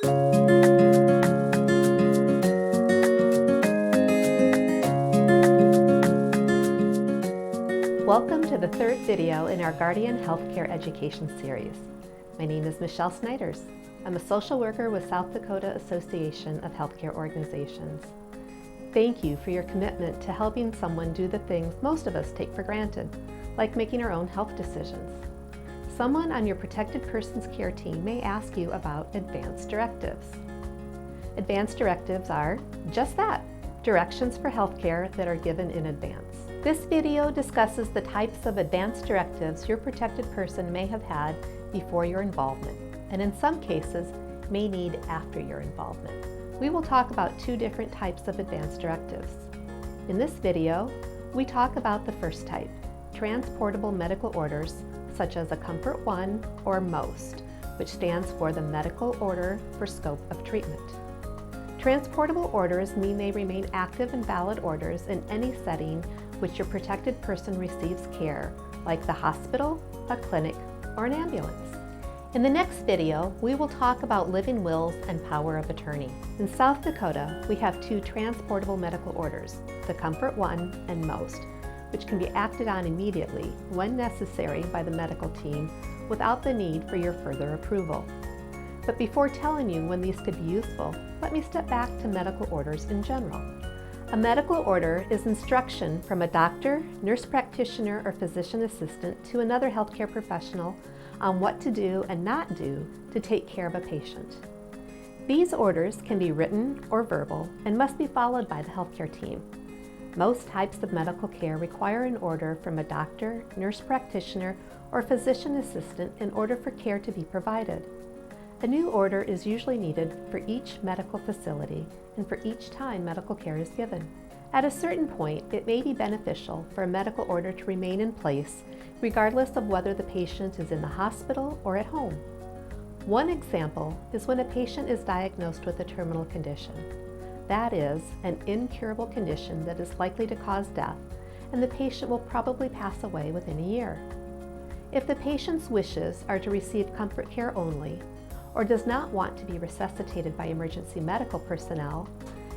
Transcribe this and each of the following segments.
Welcome to the third video in our Guardian Healthcare Education series. My name is Michele Snyders. I'm a social worker with South Dakota Association of Healthcare Organizations. Thank you for your commitment to helping someone do the things most of us take for granted, like making our own health decisions. Someone on your protected persons care team may ask you about advance directives. Advance directives are just that, directions for healthcare that are given in advance. This video discusses the types of advance directives your protected person may have had before your involvement, and in some cases may need after your involvement. We will talk about two different types of advance directives. In this video, we talk about the first type, transportable medical orders, such as a Comfort 1 or MOST, which stands for the Medical Order for Scope of Treatment. Transportable orders mean they remain active and valid orders in any setting which your protected person receives care, like the hospital, a clinic, or an ambulance. In the next video, we will talk about living wills and power of attorney. In South Dakota, we have two transportable medical orders, the Comfort 1 and MOST, which can be acted on immediately when necessary by the medical team without the need for your further approval. But before telling you when these could be useful, let me step back to medical orders in general. A medical order is instruction from a doctor, nurse practitioner, or physician assistant to another healthcare professional on what to do and not do to take care of a patient. These orders can be written or verbal and must be followed by the healthcare team. Most types of medical care require an order from a doctor, nurse practitioner, or physician assistant in order for care to be provided. A new order is usually needed for each medical facility and for each time medical care is given. At a certain point, it may be beneficial for a medical order to remain in place regardless of whether the patient is in the hospital or at home. One example is when a patient is diagnosed with a terminal condition. That is, an incurable condition that is likely to cause death, and the patient will probably pass away within a year. If the patient's wishes are to receive comfort care only, or does not want to be resuscitated by emergency medical personnel,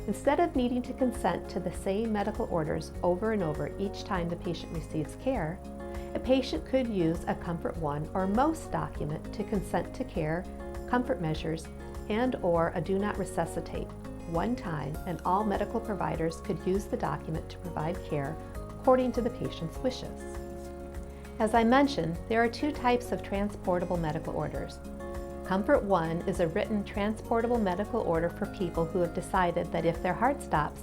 instead of needing to consent to the same medical orders over and over each time the patient receives care, a patient could use a Comfort 1 or MOST document to consent to care, comfort measures, and/or a do not resuscitate one time, and all medical providers could use the document to provide care according to the patient's wishes. As I mentioned, there are two types of transportable medical orders. Comfort 1 is a written transportable medical order for people who have decided that if their heart stops,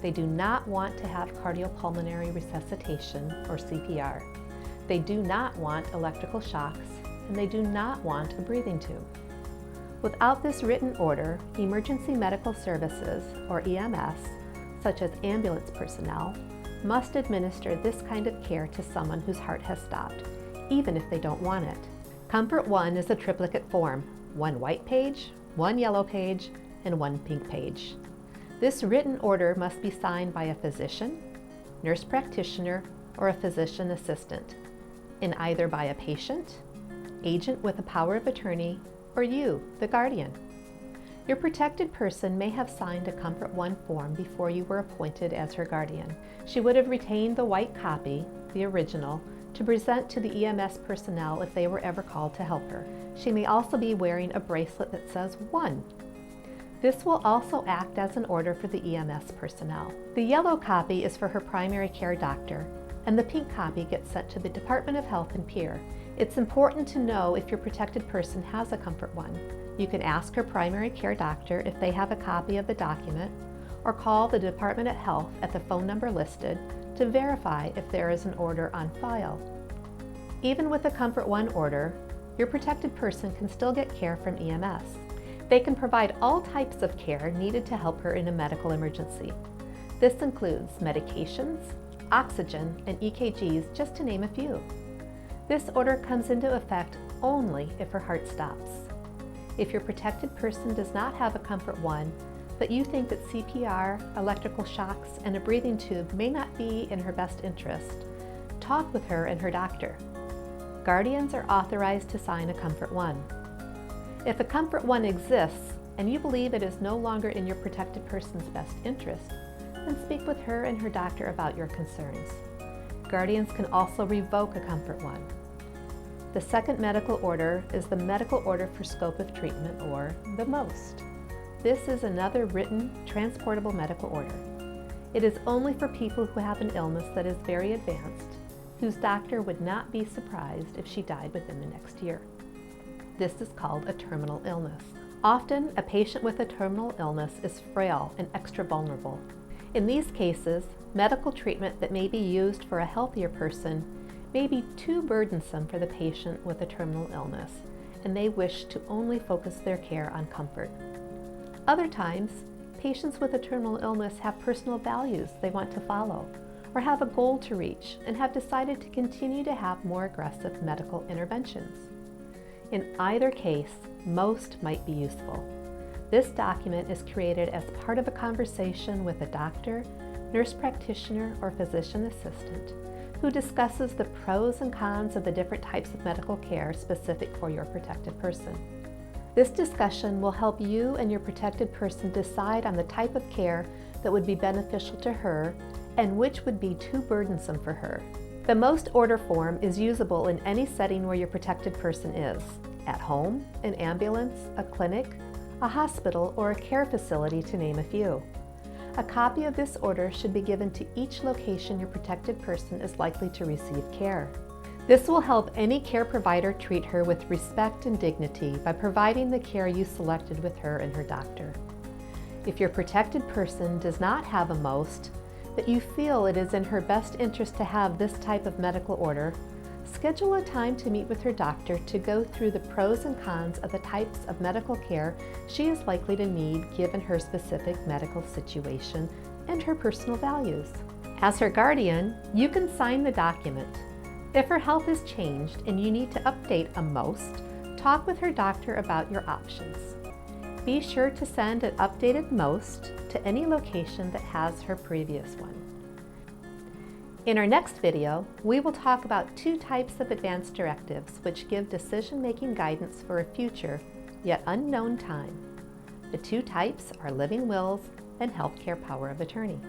they do not want to have cardiopulmonary resuscitation or CPR. They do not want electrical shocks, and they do not want a breathing tube. Without this written order, emergency medical services, or EMS, such as ambulance personnel, must administer this kind of care to someone whose heart has stopped, even if they don't want it. Comfort 1 is a triplicate form, one white page, one yellow page, and one pink page. This written order must be signed by a physician, nurse practitioner, or a physician assistant, and either by a patient, agent with a power of attorney, or you, the guardian. Your protected person may have signed a Comfort 1 form before you were appointed as her guardian. She would have retained the white copy, the original, to present to the EMS personnel if they were ever called to help her. She may also be wearing a bracelet that says 1. This will also act as an order for the EMS personnel. The yellow copy is for her primary care doctor, and the pink copy gets sent to the Department of Health and Peer. It's important to know if your protected person has a Comfort 1. You can ask her primary care doctor if they have a copy of the document, or call the Department of Health at the phone number listed to verify if there is an order on file. Even with a Comfort 1 order, your protected person can still get care from EMS. They can provide all types of care needed to help her in a medical emergency. This includes medications, oxygen, and EKGs, just to name a few. This order comes into effect only if her heart stops. If your protected person does not have a Comfort 1, but you think that CPR, electrical shocks, and a breathing tube may not be in her best interest, talk with her and her doctor. Guardians are authorized to sign a Comfort 1. If a Comfort 1 exists and you believe it is no longer in your protected person's best interest, then speak with her and her doctor about your concerns. Guardians can also revoke a comfort one. The second medical order is the medical order for scope of treatment, or the MOST. This is another written, transportable medical order. It is only for people who have an illness that is very advanced, whose doctor would not be surprised if she died within the next year. This is called a terminal illness. Often, a patient with a terminal illness is frail and extra vulnerable. In these cases, medical treatment that may be used for a healthier person may be too burdensome for the patient with a terminal illness, and they wish to only focus their care on comfort. Other times, patients with a terminal illness have personal values they want to follow, or have a goal to reach and have decided to continue to have more aggressive medical interventions. In either case, MOST might be useful. This document is created as part of a conversation with a doctor, nurse practitioner, or physician assistant who discusses the pros and cons of the different types of medical care specific for your protected person. This discussion will help you and your protected person decide on the type of care that would be beneficial to her and which would be too burdensome for her. The MOST order form is usable in any setting where your protected person is: at home, an ambulance, a clinic, a hospital, or a care facility, to name a few. A copy of this order should be given to each location your protected person is likely to receive care. This will help any care provider treat her with respect and dignity by providing the care you selected with her and her doctor. If your protected person does not have a MOST, but you feel it is in her best interest to have this type of medical order, schedule a time to meet with her doctor to go through the pros and cons of the types of medical care she is likely to need given her specific medical situation and her personal values. As her guardian, you can sign the document. If her health has changed and you need to update a MOST, talk with her doctor about your options. Be sure to send an updated MOST to any location that has her previous one. In our next video, we will talk about two types of advance directives which give decision-making guidance for a future, yet unknown time. The two types are living wills and healthcare power of attorney.